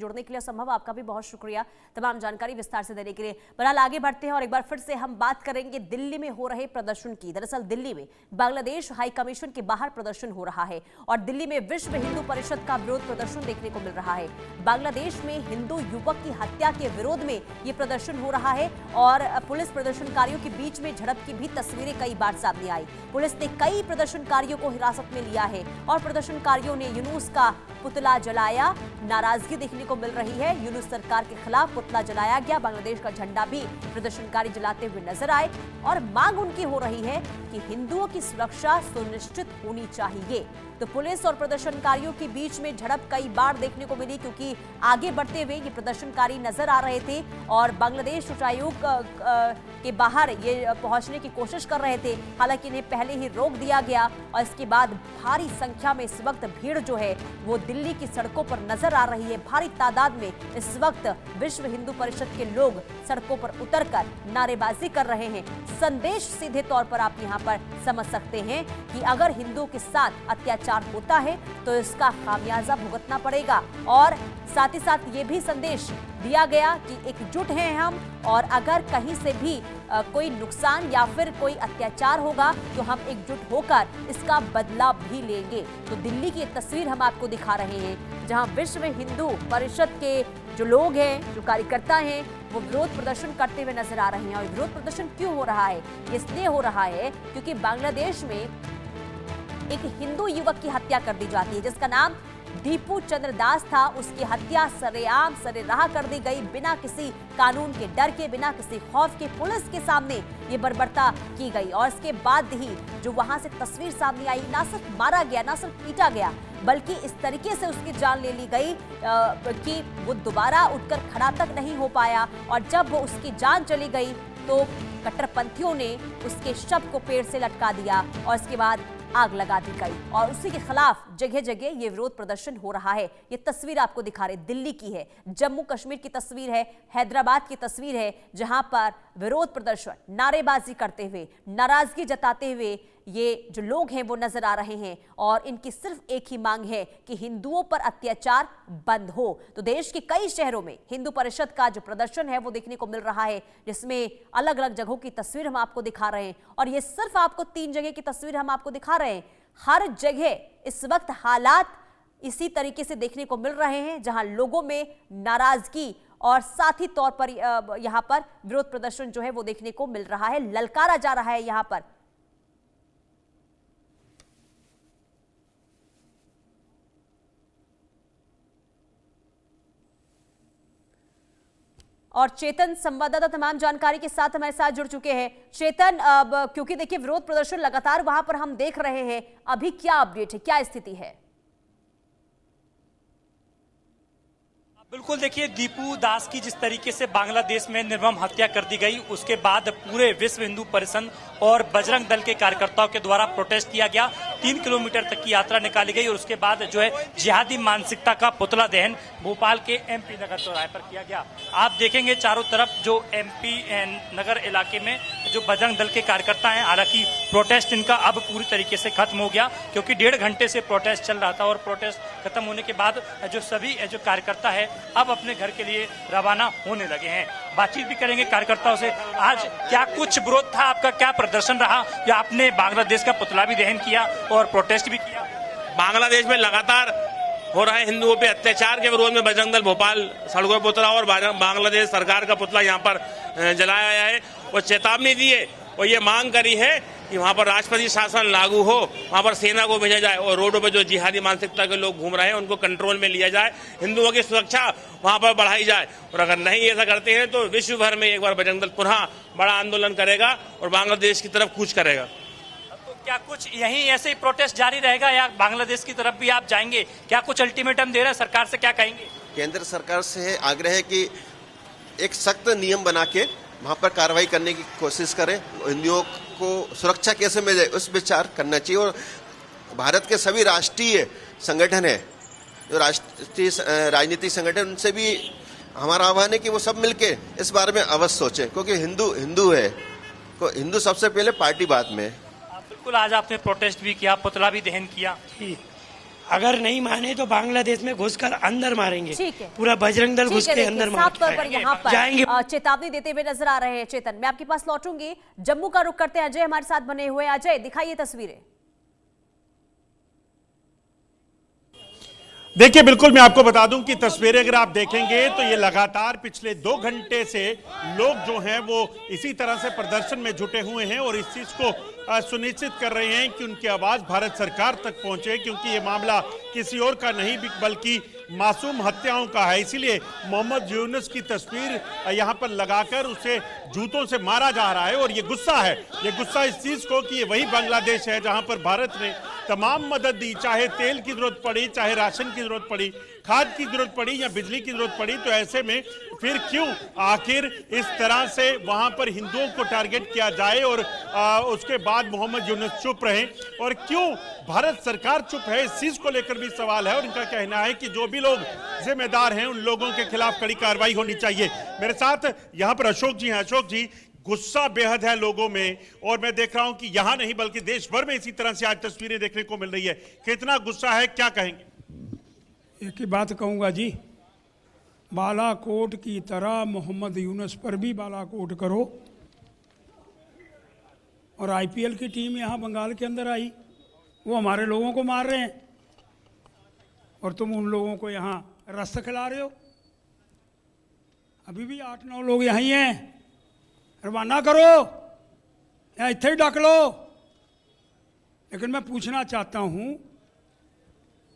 जुड़ने के लिए संभव। आपका भी बहुत शुक्रिया तमाम जानकारी विस्तार से देने के लिए। बहरहाल आगे बढ़ते हैं और एक बार फिर से हम बात करेंगे दिल्ली में हो रहे प्रदर्शन की। दरअसल दिल्ली में बांग्लादेश हाई कमीशन के बाहर प्रदर्शन हो रहा है और दिल्ली में विश्व हिंदू परिषद का विरोध प्रदर्शन देखने को मिल रहा है। बांग्लादेश में हिंदू युवक की हत्या के विरोध में ये प्रदर्शन हो रहा है और पुलिस प्रदर्शनकारियों के बीच में झड़प की भी तस्वीरें कई बार सामने आई। पुलिस ने कई प्रदर्शनकारियों को हिरासत में लिया है और प्रदर्शनकारियों ने यूनुस का पुतला जलाया। नाराजगी देखने को मिल रही है। यूनुस सरकार के खिलाफ पुतला जलाया गया। बांग्लादेश का झंडा भी प्रदर्शनकारी जलाते हुए नजर आए और मांग उनकी हो रही है कि हिंदुओं की सुरक्षा सुनिश्चित होनी चाहिए। तो पुलिस और प्रदर्शनकारियों के बीच में झड़प कई बार देखने को मिली क्योंकि आगे बढ़ते हुए ये प्रदर्शनकारी नजर आ रहे थे और बांग्लादेश उच्चायुक्त के बाहर ये पहुंचने की कोशिश कर रहे थे। हालांकि इन्हें पहले ही रोक दिया गया और इसके बाद भारी संख्या में इस वक्त भीड़ जो है वो दिल्ली की सड़कों पर नजर आ रही है। भारी तादाद में इस वक्त विश्व हिंदू परिषद के लोग सड़कों पर उतरकर नारेबाजी कर रहे हैं। संदेश सीधे तौर पर आप यहाँ पर समझ सकते हैं कि अगर हिंदुओं के साथ अत्याचार होता है तो इसका खामियाजा भुगतना पड़ेगा और साथ ही साथ ये भी संदेश दिया गया कि एकजुट हैं हम और अगर कहीं से भी कोई नुकसान या फिर कोई अत्याचार होगा तो हम एकजुट होकर इसका बदला भी लेंगे। तो दिल्ली की एक तस्वीर हम आपको दिखा रहे हैं जहां विश्व हिंदू परिषद के जो लोग हैं, जो कार्यकर्ता हैं, वो विरोध प्रदर्शन करते हुए नजर आ रहे हैं। और विरोध प्रदर्शन क्यों हो रहा है? इसलिए हो रहा है क्योंकि बांग्लादेश में एक हिंदू युवक की हत्या कर दी जाती है जिसका नाम दीपू चंद्र दास था। उसकी हत्या सरेआम सरेराह कर दी गई बिना किसी कानून के डर के, बिना किसी खौफ के। पुलिस के सामने ये बर्बरता की गई और इसके बाद ही जो वहां से तस्वीर सामने आई, ना सिर्फ मारा गया, ना सिर्फ पीटा गया, बल्कि इस तरीके से उसकी जान ले ली गई कि वो दोबारा उठकर खड़ा तक नहीं हो पाया। और जब वो उसकी जान चली गई तो कट्टरपंथियों ने उसके शव को पेड़ से लटका दिया और इसके बाद आग लगा दी गई और उसी के खिलाफ जगह जगह ये विरोध प्रदर्शन हो रहा है। ये तस्वीर आपको दिखा रहे दिल्ली की है, जम्मू कश्मीर की तस्वीर है, हैदराबाद की तस्वीर है जहां पर विरोध प्रदर्शन, नारेबाजी करते हुए, नाराजगी जताते हुए ये जो लोग हैं वो नजर आ रहे हैं और इनकी सिर्फ एक ही मांग है कि हिंदुओं पर अत्याचार बंद हो। तो देश के कई शहरों में हिंदू परिषद का जो प्रदर्शन है वो देखने को मिल रहा है जिसमें अलग अलग जगहों की तस्वीर हम आपको दिखा रहे हैं और ये सिर्फ आपको 3 जगह की तस्वीर हम आपको दिखा रहे हैं। हर जगह इस वक्त हालात इसी तरीके से देखने को मिल रहे हैं जहां लोगों में नाराजगी और साथ ही तौर पर यहां पर विरोध प्रदर्शन जो है वो देखने को मिल रहा है, ललकारा जा रहा है यहां पर। और चेतन संवाददाता तमाम जानकारी के साथ हमारे साथ जुड़ चुके हैं। चेतन, क्योंकि देखिए विरोध प्रदर्शन लगातार वहां पर हम देख रहे हैं, अभी क्या अपडेट है, क्या स्थिति है? बिल्कुल, देखिए दीपू दास की जिस तरीके से बांग्लादेश में निर्मम हत्या कर दी गई उसके बाद पूरे विश्व हिंदू परिषद और बजरंग दल के कार्यकर्ताओं के द्वारा प्रोटेस्ट किया गया। 3 किलोमीटर तक की यात्रा निकाली गई और उसके बाद जो है जिहादी मानसिकता का पुतला दहन भोपाल के MP नगर चौराहे पर किया गया। आप देखेंगे चारों तरफ जो MP नगर इलाके में जो बजरंग दल के कार्यकर्ता हैं, हालांकि प्रोटेस्ट इनका अब पूरी तरीके से खत्म हो गया क्योंकि 1.5 घंटे से प्रोटेस्ट चल रहा था और प्रोटेस्ट खत्म होने के बाद जो सभी जो कार्यकर्ता है अब अपने घर के लिए रवाना होने लगे हैं। बातचीत भी करेंगे कार्यकर्ताओं से। आज क्या कुछ विरोध था आपका, क्या प्रदर्शन रहा या आपने बांग्लादेश का पुतला भी दहन किया और प्रोटेस्ट भी किया? बांग्लादेश में लगातार हो रहे हिंदुओं पे अत्याचार के विरोध में बजरंग दल भोपाल सड़कों पर उतरा और बांग्लादेश सरकार का पुतला यहाँ पर जलाया गया है और चेतावनी दी है और ये मांग करी है कि वहाँ पर राष्ट्रपति शासन लागू हो, वहाँ पर सेना को भेजा जाए और रोडों पर जो जिहादी मानसिकता के लोग घूम रहे हैं उनको कंट्रोल में लिया जाए, हिंदुओं की सुरक्षा वहाँ पर बढ़ाई जाए। और अगर नहीं ऐसा करते हैं तो विश्व भर में एक बार बजरंग दल पुनः बड़ा आंदोलन करेगा और बांग्लादेश की तरफ कूच करेगा। तो क्या कुछ यही ऐसे ही प्रोटेस्ट जारी रहेगा या बांग्लादेश की तरफ भी आप जाएंगे? क्या कुछ अल्टीमेटम दे रहे हैं सरकार से, क्या कहेंगे? केंद्र सरकार से आग्रह है कि एक सख्त नियम बना के वहाँ पर कार्रवाई करने की कोशिश करें, हिंदुओं को सुरक्षा कैसे मिले उस विचार करना चाहिए। और भारत के सभी राष्ट्रीय संगठन है, जो राष्ट्रीय राजनीतिक संगठन, उनसे भी हमारा आह्वान है कि वो सब मिलके इस बारे में अवश्य सोचें क्योंकि हिंदू है, हिंदू सबसे पहले, पार्टी बाद में। बिल्कुल, आज आपने प्रोटेस्ट भी किया, पुतला भी दहन किया। अगर नहीं माने तो बांग्लादेश में घुसकर अंदर मारेंगे। ठीक है। पूरा बजरंग दल घुस के अंदर साफ तौर पर यहाँ पर जाएंगे। चेतावनी देते हुए नजर आ रहे हैं चेतन। मैं आपके पास लौटूंगी, जम्मू का रुख करते हैं। अजय हमारे साथ बने हुए। अजय, दिखाइए तस्वीरें। देखिए, बिल्कुल मैं आपको बता दूं कि तस्वीरें अगर आप देखेंगे तो ये लगातार पिछले 2 घंटे से लोग जो हैं वो इसी तरह से प्रदर्शन में जुटे हुए हैं और इस चीज को सुनिश्चित कर रहे हैं कि उनकी आवाज भारत सरकार तक पहुंचे, क्योंकि ये मामला किसी और का नहीं बल्कि मासूम हत्याओं का है। इसीलिए मोहम्मद यूनुस की तस्वीर यहाँ पर लगाकर उसे जूतों से मारा जा रहा है और ये गुस्सा है, ये गुस्सा इस चीज को कि ये वही बांग्लादेश है जहां पर भारत ने तमाम मदद दी, चाहे तेल की जरूरत पड़ी, चाहे राशन की जरूरत पड़ी, खाद की जरूरत पड़ी या बिजली की जरूरत पड़ी। तो ऐसे में फिर क्यों आखिर इस तरह से वहां पर हिंदुओं को टारगेट किया जाए और उसके बाद मोहम्मद यूनुस चुप रहे, और क्यों भारत सरकार चुप है, इस चीज को लेकर भी सवाल है। और इनका कहना है कि जो भी लोग जिम्मेदार हैं उन लोगों के खिलाफ कड़ी कार्रवाई होनी चाहिए। मेरे साथ यहाँ पर अशोक जी हैं। अशोक जी, गुस्सा बेहद है लोगों में और मैं देख रहा हूं कि यहां नहीं बल्कि देश भर में इसी तरह से आज तस्वीरें देखने को मिल रही है। कितना गुस्सा है, क्या कहेंगे? एक ही बात कहूँगा जी, बालाकोट की तरह मोहम्मद यूनुस पर भी बालाकोट करो। और आईपीएल की टीम यहाँ बंगाल के अंदर आई, वो हमारे लोगों को मार रहे हैं और तुम उन लोगों को यहाँ रस खिला रहे हो। अभी भी 8-9 लोग यहाँ ही हैं, रवाना करो या इत्थे ही ढक लो। लेकिन मैं पूछना चाहता हूँ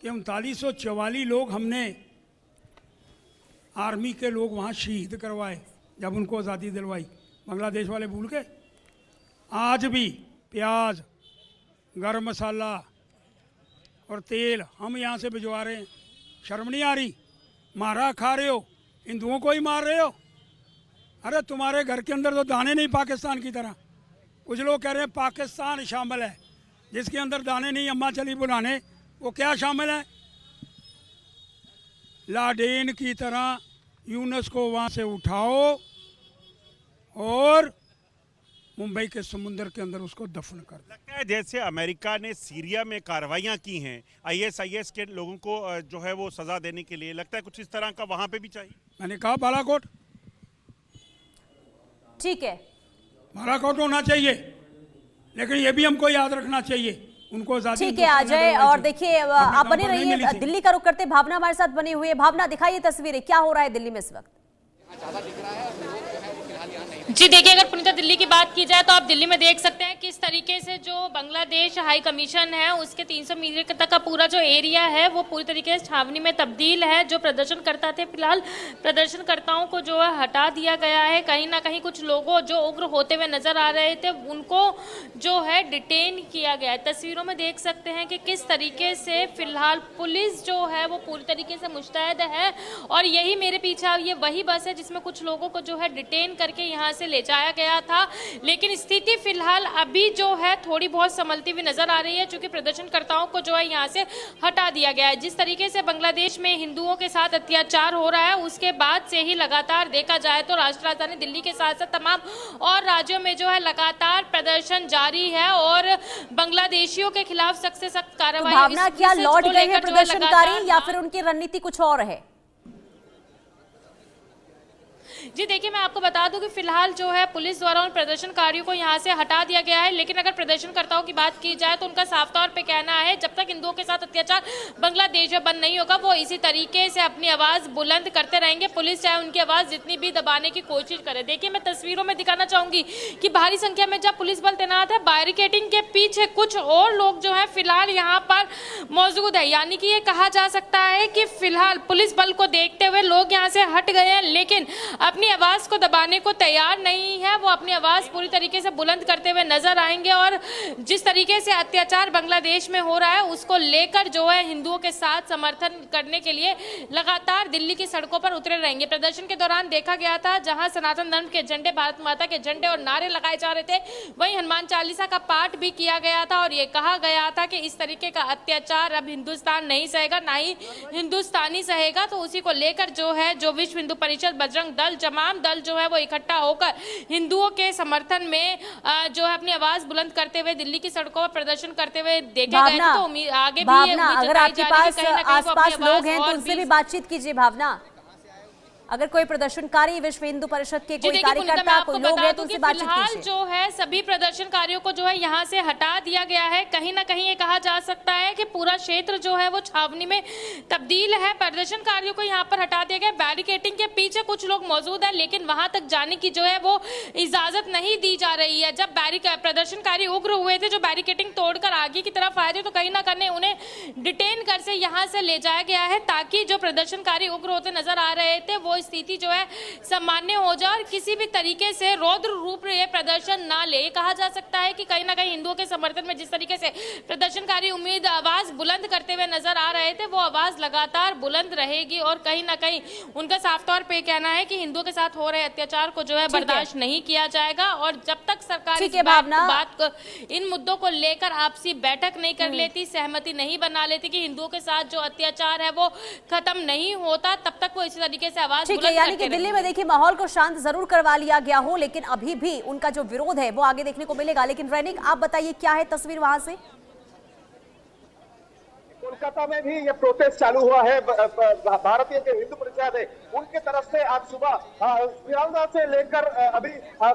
कि 3944 लोग हमने आर्मी के लोग वहाँ शहीद करवाए जब उनको आज़ादी दिलवाई, बांग्लादेश वाले भूल गए? आज भी प्याज, गरम मसाला और तेल हम यहाँ से भिजवा रहे हैं। शर्म नहीं आ रही? मारा खा रहे हो, हिंदुओं को ही मार रहे हो। अरे तुम्हारे घर के अंदर तो दाने नहीं पाकिस्तान की तरह। कुछ लोग कह रहे हैं पाकिस्तान शामिल है, जिसके अंदर दाने नहीं अम्मा चली बुलाने, वो क्या शामिल है? लादेन की तरह यूनुस को वहाँ से उठाओ और मुंबई के समुद्र के अंदर उसको दफन कर दो। लगता है जैसे अमेरिका ने सीरिया में कार्रवाइयां की हैं आईएसआईएस के लोगों को जो है वो सजा देने के लिए, लगता है कुछ इस तरह का वहां पे भी चाहिए। मैंने कहा बालाकोट, ठीक है, बालाकोट होना चाहिए, लेकिन ये भी हमको याद रखना चाहिए उनको आजादी। ठीक है अजय, और देखिए आप बने रहिए। दिल्ली का रुख करते भावना हमारे साथ बनी हुई है। भावना, दिखाइए तस्वीरें, क्या हो रहा है दिल्ली में इस वक्त? जी देखिए, अगर पुनीता दिल्ली की बात की जाए तो आप दिल्ली में देख सकते हैं किस तरीके से जो बांग्लादेश हाई कमीशन है उसके 300 मीटर तक का पूरा जो एरिया है वो पूरी तरीके से छावनी में तब्दील है। जो प्रदर्शनकर्ता थे, फिलहाल प्रदर्शनकर्ताओं को जो है हटा दिया गया है। कहीं ना कहीं कुछ लोगों जो उग्र होते हुए नजर आ रहे थे उनको जो है डिटेन किया गया है। तस्वीरों में देख सकते हैं कि किस तरीके से फिलहाल पुलिस जो है वो पूरी तरीके से मुस्तैद है। और यही मेरे पीछे ये वही बस है जिसमें कुछ लोगों को जो है डिटेन करके यहाँ से ले जाया गया था। लेकिन स्थिति फिलहाल अभी जो है थोड़ी बहुत संभलती हुई नजर आ रही है, क्योंकि प्रदर्शनकर्ताओं को जो है यहाँ से हटा दिया गया है। जिस तरीके से बांग्लादेश में हिंदुओं के साथ अत्याचार हो रहा है उसके बाद से ही लगातार देखा जाए तो राष्ट्रीय राजधानी दिल्ली के साथ साथ तमाम और राज्यों में जो है लगातार प्रदर्शन जारी है और बांग्लादेशियों के खिलाफ सख्त से सख्त कार्रवाई। भावना, क्या लौट गए हैं प्रदर्शनकारी या फिर उनकी रणनीति कुछ और है? जी देखिए, मैं आपको बता दूं कि फिलहाल जो है पुलिस द्वारा उन प्रदर्शनकारियों को यहां से हटा दिया गया है। लेकिन अगर प्रदर्शनकर्ताओं की बात की जाए तो उनका साफ तौर पे कहना है जब तक हिंदुओं के साथ अत्याचार बांग्लादेश में बंद नहीं होगा वो इसी तरीके से अपनी आवाज बुलंद करते रहेंगे। पुलिस चाहे उनकी आवाज जितनी भी दबाने की कोशिश करे। देखिए, मैं तस्वीरों में दिखाना चाहूंगी कि भारी संख्या में जब पुलिस बल तैनात है, बैरिकेडिंग के पीछे कुछ और लोग जो है फिलहाल यहाँ पर मौजूद है। यानी कि ये कहा जा सकता है कि फिलहाल पुलिस बल को देखते हुए लोग यहाँ से हट गए हैं, लेकिन अपनी आवाज को दबाने को तैयार नहीं है। वो अपनी आवाज पूरी तरीके से बुलंद करते हुए नजर आएंगे और जिस तरीके से अत्याचार बांग्लादेश में हो रहा है उसको लेकर जो है हिंदुओं के साथ समर्थन करने के लिए लगातार दिल्ली की सड़कों पर उतरे रहेंगे। प्रदर्शन के दौरान देखा गया था जहां सनातन धर्म के झंडे, भारत माता के झंडे और नारे लगाए जा रहे थे, वहीं हनुमान चालीसा का पाठ भी किया गया था और ये कहा गया था कि इस तरीके का अत्याचार अब हिंदुस्तान नहीं सहेगा, ना ही हिंदुस्तानी सहेगा। तो उसी को लेकर जो है जो विश्व हिंदू परिषद, बजरंग दल, जमात तमाम दल जो है वो इकट्ठा होकर हिंदुओं के समर्थन में जो है अपनी आवाज बुलंद करते हुए दिल्ली की सड़कों पर प्रदर्शन करते हुए देखे गए थे। तो आगे भी ये उम्मीद अगर जताई आपके जा रही है पास कि कहीं ना कहीं वो अपनी आसपास लोग आवाज हैं तो और उनसे भी बातचीत कीजिए। भावना, अगर कोई प्रदर्शनकारी विश्व हिंदू परिषद के कोई कार्यकर्ता कोई लोग हैं तो उनसे बातचीत कीजिए। जो है सभी प्रदर्शनकारियों को जो है यहाँ से हटा दिया गया है। कहीं ना कहीं ये कहा जा सकता है कि पूरा क्षेत्र जो है वो छावनी में तब्दील है। प्रदर्शनकारियों को यहाँ पर हटा दिया गया। बैरिकेडिंग के पीछे कुछ लोग मौजूद हैं, लेकिन वहां तक जाने की जो है वो इजाजत नहीं दी जा रही है। जब प्रदर्शनकारी उग्र हुए थे, जो बैरिकेडिंग तोड़कर आगे की तरफ आए थे, तो कहीं ना कहीं उन्हें डिटेन कर से यहाँ से ले जाया गया है, ताकि जो प्रदर्शनकारी उग्र होते नजर आ रहे थे वो स्थिति जो है सामान्य हो जाए और किसी भी तरीके से रौद्र रूप ये प्रदर्शन ना ले। कहा जा सकता है कि कहीं ना कहीं हिंदुओं के समर्थन में जिस तरीके से प्रदर्शनकारी उम्मीद आवाज बुलंद करते हुए नजर आ रहे थे, वो आवाज लगातार बुलंद रहेगी और कहीं ना कहीं उनका साफ तौर पे कहना है कि हिंदुओं के साथ हो रहे अत्याचार को जो है बर्दाश्त नहीं किया जाएगा। और जब तक सरकार इस बात को, इन मुद्दों को लेकर आपसी बैठक नहीं कर लेती, सहमति नहीं बना लेती कि हिंदुओं के साथ जो अत्याचार है वो खत्म नहीं होता, तब तक वो इसी तरीके से आवाज बुलंद यानी कि दिल्ली में देखिए माहौल को शांत जरूर करवा लिया गया हो, लेकिन अभी भी उनका जो विरोध है वो आगे देखने को मिलेगा। लेकिन रैनिक, आप बताइए क्या है तस्वीर वहां से? कोलकाता में भी ये प्रोटेस्ट चालू हुआ है। भारतीय जो हिंदू परिषद है उनके तरफ से आज सुबह सियालदह से लेकर अभी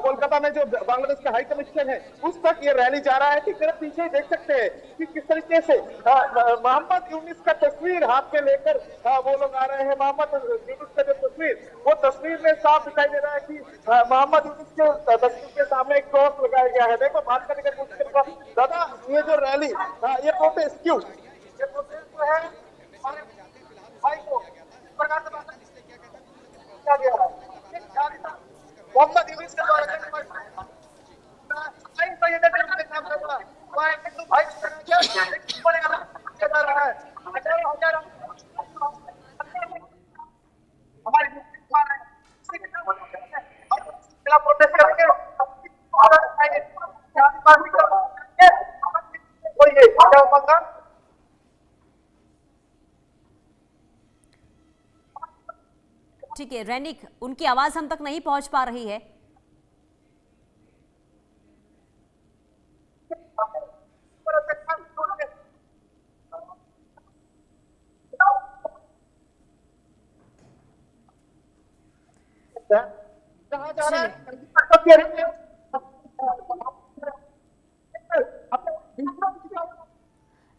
कोलकाता में जो बांग्लादेश का हाई कमीशन है उस तक ये रैली जा रहा है। कि मेरे पीछे देख सकते हैं कि किस तरीके से मोहम्मद यूनिस का तस्वीर हाथ में लेकर वो लोग आ रहे हैं। मोहम्मद यूनिस का जो तस्वीर, वो तस्वीर में साफ दिखाई दे रहा है कि मोहम्मद यूनिस के तस्वीर के सामने एक क्रॉस लगाया गया है। देखो बात करने का कोशिश करूंगा, दादा ये जो रैली, ये प्रोटेस्ट क्यों, ये प्रोटेस्ट जो है हमारे भाई को इस प्रकार से किया गया है। मोहम्मद यूनिस के द्वारा ठीक है रैनिक, उनकी आवाज हम तक नहीं पहुंच पा रही है।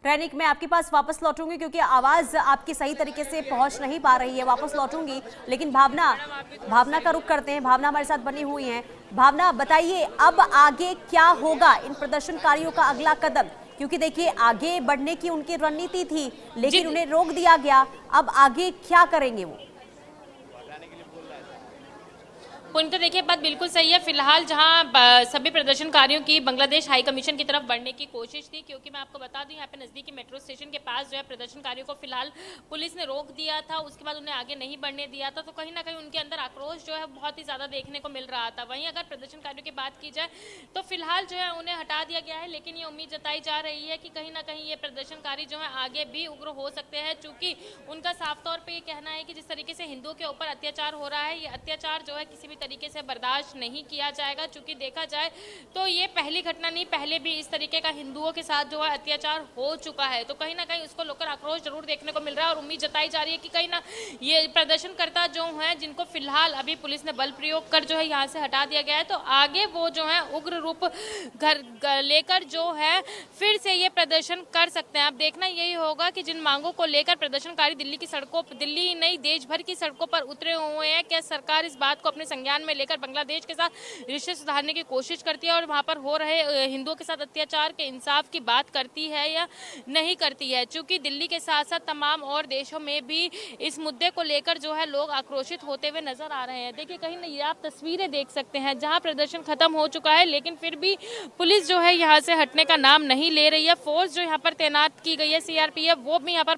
रैनिक, मैं आपके पास वापस लौटूंगी क्योंकि आवाज आपकी सही तरीके से पहुंच नहीं पा रही है। वापस लौटूंगी, लेकिन भावना का रुख करते हैं। भावना हमारे साथ बनी हुई हैं। भावना, बताइए अब आगे क्या होगा इन प्रदर्शनकारियों का अगला कदम? क्योंकि देखिए आगे बढ़ने की उनकी रणनीति थी, लेकिन उन्हें रोक दिया गया। अब आगे क्या करेंगे वो? तो देखिए बात बिल्कुल सही है। फिलहाल जहां सभी प्रदर्शनकारियों की बांग्लादेश हाई कमीशन की तरफ बढ़ने की कोशिश थी, क्योंकि मैं आपको बता दूं यहाँ पे नजदीकी मेट्रो स्टेशन के पास जो है प्रदर्शनकारियों को फिलहाल पुलिस ने रोक दिया था, उसके बाद उन्हें आगे नहीं बढ़ने दिया था। तो कहीं ना कहीं उनके अंदर आक्रोश जो है बहुत ही ज्यादा देखने को मिल रहा था। वहीं अगर प्रदर्शनकारियों की बात की जाए तो फिलहाल जो है उन्हें हटा दिया गया है, लेकिन ये उम्मीद जताई जा रही है कि कहीं ना कहीं ये प्रदर्शनकारी जो है आगे भी उग्र हो सकते हैं, चूंकि उनका साफ तौर पर ये कहना है कि जिस तरीके से हिंदुओं के ऊपर अत्याचार हो रहा है, ये अत्याचार जो है किसी भी तरीके से बर्दाश्त नहीं किया जाएगा। चूंकि देखा जाए तो ये पहली घटना नहीं, पहले भी इस तरीके का हिंदुओं के साथ जो है अत्याचार हो चुका है। तो कहीं ना कहीं उसको लेकर आक्रोश जरूर देखने को मिल रहा है और उम्मीद जताई जा रही है कि कहीं ना ये प्रदर्शनकर्ता जो हैं, जिनको फिलहाल अभी पुलिस ने बल प्रयोग कर जो है यहाँ से हटा दिया गया है, तो आगे वो जो है उग्र रूप लेकर जो है फिर से ये प्रदर्शन कर सकते हैं। अब देखना यही होगा कि जिन मांगों को लेकर प्रदर्शनकारी दिल्ली की सड़कों, दिल्ली ही नहीं देश भर की सड़कों पर उतरे हुए हैं, क्या सरकार इस बात को अपने संज्ञान में लेकर बांग्लादेश के साथ रिश्ते सुधारने की कोशिश करती है और वहां पर हो रहे हिंदुओं के साथ अत्याचार के इंसाफ की बात करती है या नहीं करती है। चूंकि दिल्ली के साथ साथ तमाम और देशों में भी इस मुद्दे को लेकर जो है लोग आक्रोशित होते हुए नजर आ रहे हैं। देखिए कहीं नहीं, आप तस्वीरें देख सकते हैं जहां प्रदर्शन खत्म हो चुका है, लेकिन फिर भी पुलिस जो है यहाँ से हटने का नाम नहीं ले रही है। फोर्स जो यहाँ पर तैनात की गई है, सीआरपीएफ, वो भी यहाँ पर